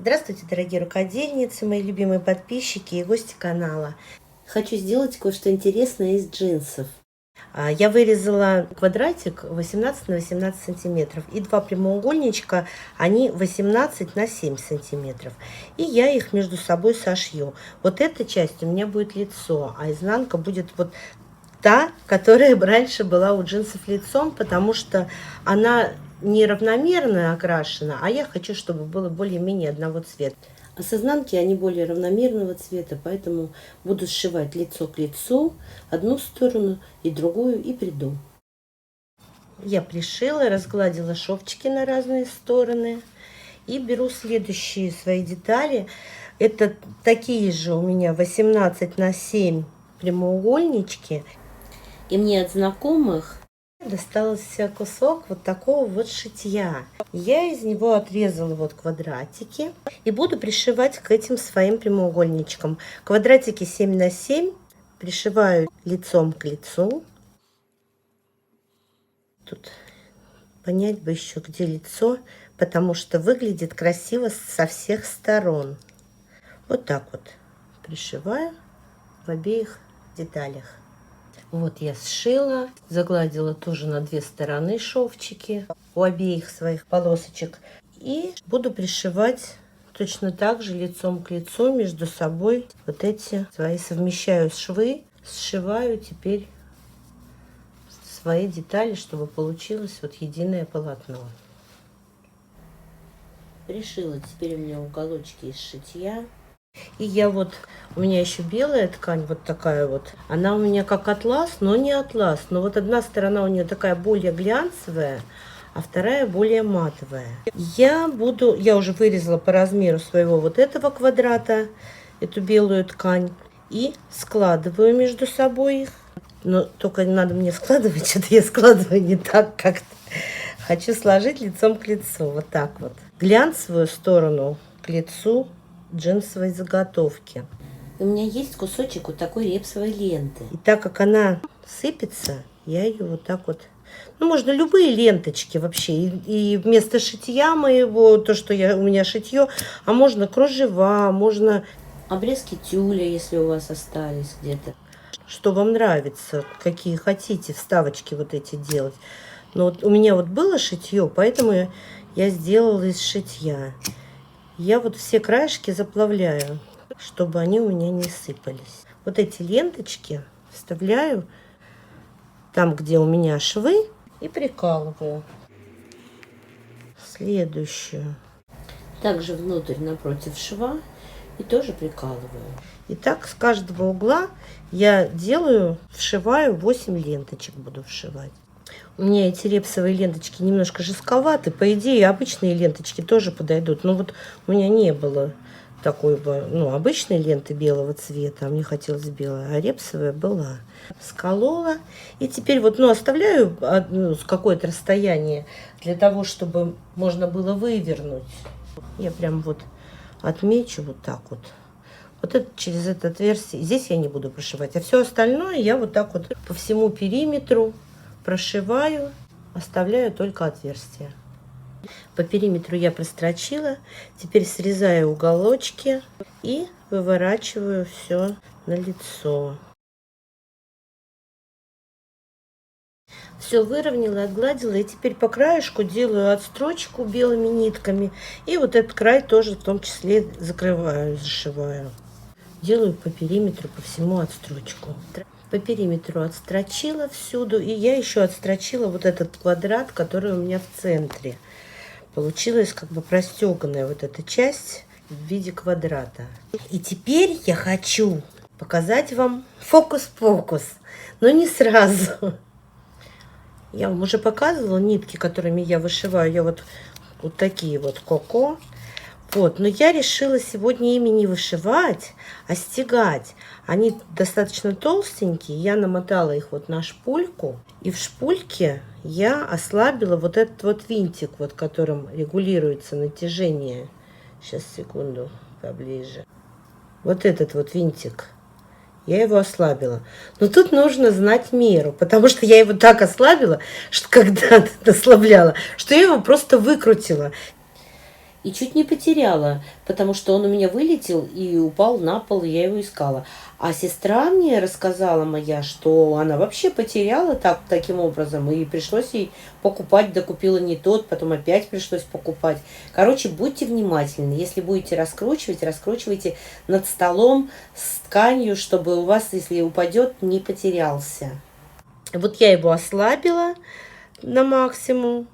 Здравствуйте, дорогие рукодельницы, мои любимые подписчики и гости канала. Хочу сделать кое-что интересное из джинсов. Я вырезала квадратик 18 на 18 сантиметров и два прямоугольничка, они 18 на 7 сантиметров. И я их между собой сошью. Вот эта часть у меня будет лицо, а изнанка будет вот та, которая раньше была у джинсов лицом, потому что она неравномерно окрашена, а я хочу, чтобы было более-менее одного цвета. А с изнанки они более равномерного цвета, поэтому буду сшивать лицо к лицу, одну сторону и другую, и приду. Я пришила, разгладила шовчики на разные стороны и беру следующие свои детали. Это такие же у меня 18 на 7 прямоугольнички. И мне от знакомых достался кусок вот такого вот шитья. Я из него отрезала вот квадратики и буду пришивать к этим своим прямоугольничкам. Квадратики 7 на 7 пришиваю лицом к лицу. Тут понять бы еще, где лицо, потому что выглядит красиво со всех сторон. Вот так вот пришиваю в обеих деталях. Вот я сшила, загладила тоже на две стороны шовчики у обеих своих полосочек. И буду пришивать точно так же лицом к лицу между собой вот эти свои. Совмещаю швы, сшиваю теперь свои детали, чтобы получилось вот единое полотно. Пришила теперь у меня уголочки из шитья. И я вот, у меня еще белая ткань, вот такая вот. Она у меня как атлас, но не атлас. Но вот одна сторона у нее такая более глянцевая, а вторая более матовая. Я уже вырезала по размеру своего вот этого квадрата, эту белую ткань. И складываю между собой их. Но только не надо мне складывать, что-то я складываю не так как-то. Хочу сложить лицом к лицу, вот так вот. Глянцевую сторону к лицу джинсовой заготовки. У меня есть кусочек вот такой репсовой ленты. И так как она сыпется, я ее вот так вот... Ну, можно любые ленточки вообще. И вместо шитья моего, то, что у меня шитье, а можно кружева, можно обрезки тюля, если у вас остались где-то. Что вам нравится, какие хотите вставочки вот эти делать. Но вот у меня вот было шитье, поэтому я сделала из шитья. Я вот все краешки заплавляю, чтобы они у меня не сыпались. Вот эти ленточки вставляю там, где у меня швы, и прикалываю. Следующую. Также внутрь напротив шва и тоже прикалываю. И так с каждого угла я вшиваю 8 ленточек, буду вшивать. У меня эти репсовые ленточки немножко жестковаты. По идее, обычные ленточки тоже подойдут. Но вот у меня не было такой обычной ленты белого цвета. А мне хотелось белая, а репсовая была. Сколола. И теперь вот, оставляю с какое-то расстояние для того, чтобы можно было вывернуть. Я прям вот отмечу вот так вот. Вот это через это отверстие. Здесь я не буду прошивать. А все остальное я вот так вот по всему периметру прошиваю, оставляю только отверстия. По периметру я прострочила. Теперь срезаю уголочки и выворачиваю все на лицо. Все выровняла, отгладила. И теперь по краешку делаю отстрочку белыми нитками. И вот этот край тоже в том числе закрываю, зашиваю. Делаю по периметру, по всему отстрочку. По периметру отстрочила всюду. И я еще отстрочила вот этот квадрат, который у меня в центре. Получилась как бы простеганная вот эта часть в виде квадрата. И теперь я хочу показать вам фокус-покус. Но не сразу. Я вам уже показывала нитки, которыми я вышиваю. Я вот такие вот коко. Вот, но я решила сегодня ими не вышивать, а стягать. Они достаточно толстенькие. Я намотала их вот на шпульку. И в шпульке я ослабила вот этот вот винтик, вот которым регулируется натяжение. Сейчас, секунду, поближе. Вот этот вот винтик. Я его ослабила. Но тут нужно знать меру, потому что я его так ослабила, что когда ослабляла, что я его просто выкрутила. И чуть не потеряла, потому что он у меня вылетел и упал на пол, и я его искала. А сестра мне рассказала моя, что она вообще потеряла таким образом, и пришлось ей покупать, докупила не тот, потом опять пришлось покупать. Короче, будьте внимательны. Если будете раскручивать, раскручивайте над столом с тканью, чтобы у вас, если упадет, не потерялся. Вот я его ослабила на максимум.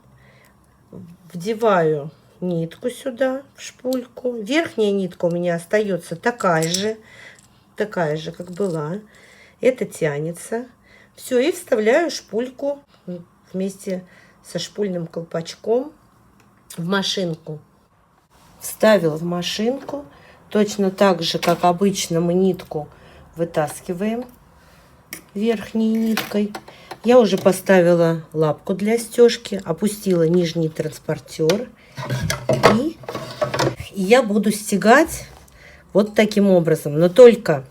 Вдеваю нитку сюда, в шпульку. Верхняя нитка у меня остается такая же, как была. Это тянется. Все, и вставляю шпульку вместе со шпульным колпачком в машинку. Вставила в машинку. Точно так же, как обычно, мы нитку вытаскиваем верхней ниткой. Я уже поставила лапку для стежки, опустила нижний транспортер. И я буду стягать вот таким образом. Но только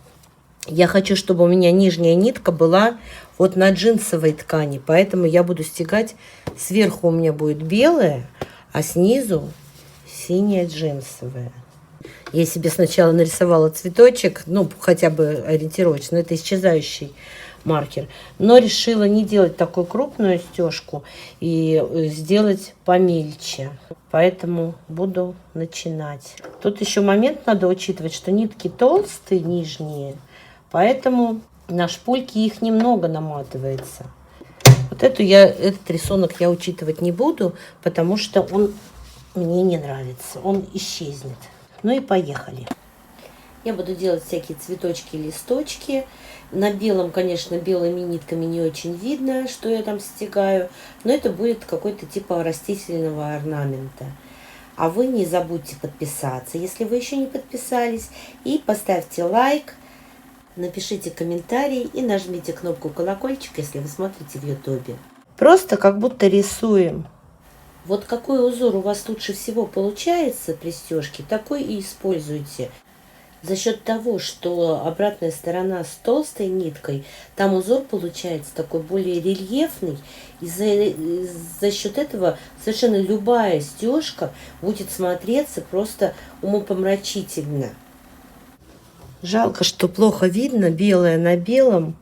я хочу, чтобы у меня нижняя нитка была вот на джинсовой ткани. Поэтому я буду стягать. Сверху у меня будет белая, а снизу синяя джинсовая. Я себе сначала нарисовала цветочек, ну, хотя бы ориентировочно. Это исчезающий маркер. Но решила не делать такую крупную стежку и сделать помельче. Поэтому буду начинать. Тут еще момент надо учитывать, что нитки толстые, нижние, поэтому на шпульке их немного наматывается. Вот этот рисунок я учитывать не буду, потому что он мне не нравится. Он исчезнет. Ну и поехали. Я буду делать всякие цветочки, листочки. На белом, конечно, белыми нитками не очень видно, что я там стягаю. Но это будет какой-то типа растительного орнамента. А вы не забудьте подписаться, если вы еще не подписались. И поставьте лайк, напишите комментарий и нажмите кнопку колокольчик, если вы смотрите в YouTube. Просто как будто рисуем. Вот какой узор у вас лучше всего получается при стежке, такой и используйте. За счет того, что обратная сторона с толстой ниткой, там узор получается такой более рельефный. И за счет этого совершенно любая стежка будет смотреться просто умопомрачительно. Жалко, что плохо видно белое на белом,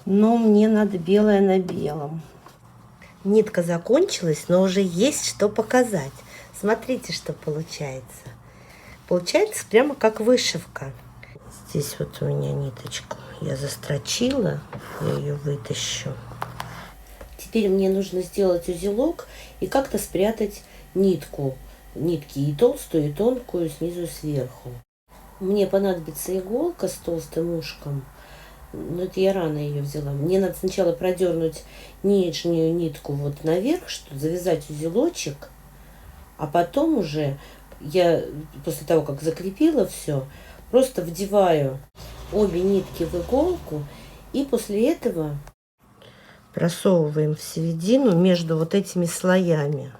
но мне надо белое на белом. Нитка закончилась, но уже есть что показать. Смотрите, что получается. Получается прямо как вышивка. Здесь вот у меня ниточку я застрочила, я ее вытащу. Теперь мне нужно сделать узелок и как-то спрятать нитки и толстую, и тонкую снизу сверху. Мне понадобится иголка с толстым ушком, но это я рано ее взяла. Мне надо сначала продернуть нижнюю нитку вот наверх, чтобы завязать узелочек, а потом уже я после того, как закрепила все, просто вдеваю обе нитки в иголку и после этого просовываем в середину между вот этими слоями.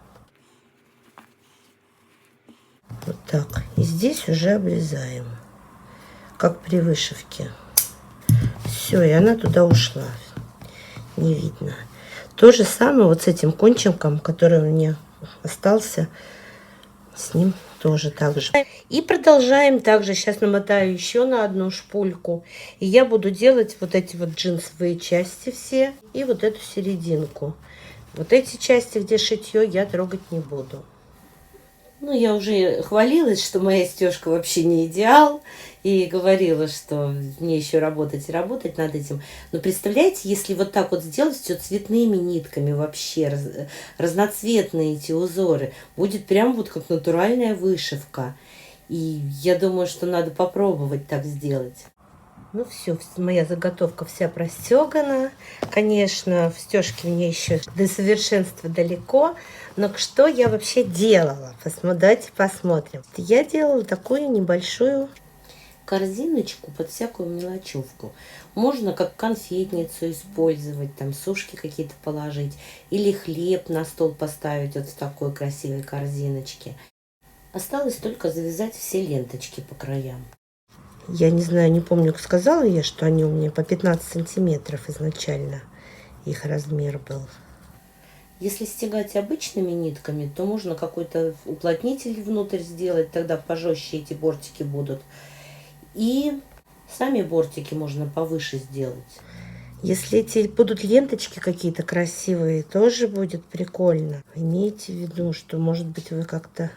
Вот так. И здесь уже обрезаем, как при вышивке. Все, и она туда ушла. Не видно. То же самое вот с этим кончиком, который у меня остался. С ним тоже так же. И продолжаем также. Сейчас намотаю еще на одну шпульку. И я буду делать вот эти вот джинсовые части все. И вот эту серединку. Вот эти части, где шитье, я трогать не буду. Ну, я уже хвалилась, что моя стежка вообще не идеал. И говорила, что мне еще работать и работать над этим. Но представляете, если вот так вот сделать все цветными нитками вообще, разноцветные эти узоры, будет прям вот как натуральная вышивка. И я думаю, что надо попробовать так сделать. Ну все, моя заготовка вся простегана. Конечно, в стежке мне еще до совершенства далеко. Но что я вообще делала? Давайте посмотрим. Я делала такую небольшую корзиночку под всякую мелочевку. Можно как конфетницу использовать, там сушки какие-то положить. Или хлеб на стол поставить вот в такой красивой корзиночке. Осталось только завязать все ленточки по краям. Я не знаю, не помню, сказала я, что они у меня по 15 сантиметров изначально их размер был. Если стягать обычными нитками, то можно какой-то уплотнитель внутрь сделать, тогда пожестче эти бортики будут. И сами бортики можно повыше сделать. Если эти будут ленточки какие-то красивые, тоже будет прикольно. Имейте в виду, что, может быть, вы как-то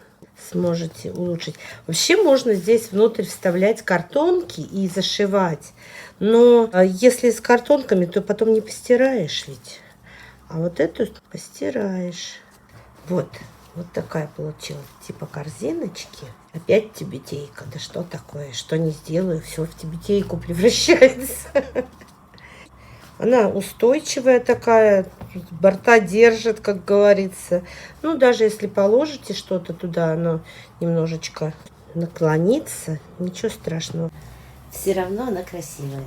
сможете улучшить. Вообще можно здесь внутрь вставлять картонки и зашивать. Но если с картонками, то потом не постираешь ведь. А вот эту постираешь. Вот такая получилась. Типа корзиночки. Опять тюбетейка. Да что такое? Что не сделаю, все в тюбетейку превращается. Она устойчивая такая, борта держит, как говорится. Ну, даже если положите что-то туда, оно немножечко наклонится, ничего страшного. Все равно она красивая.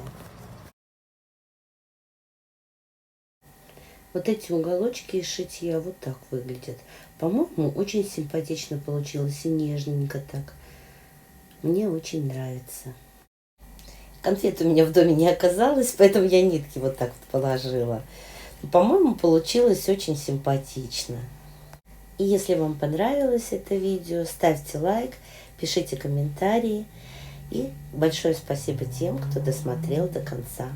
Вот эти уголочки из шитья вот так выглядят. По-моему, очень симпатично получилось и нежненько так. Мне очень нравится. Конфет у меня в доме не оказалось, поэтому я нитки вот так вот положила. По-моему, получилось очень симпатично. И если вам понравилось это видео, ставьте лайк, пишите комментарии. И большое спасибо тем, кто досмотрел до конца.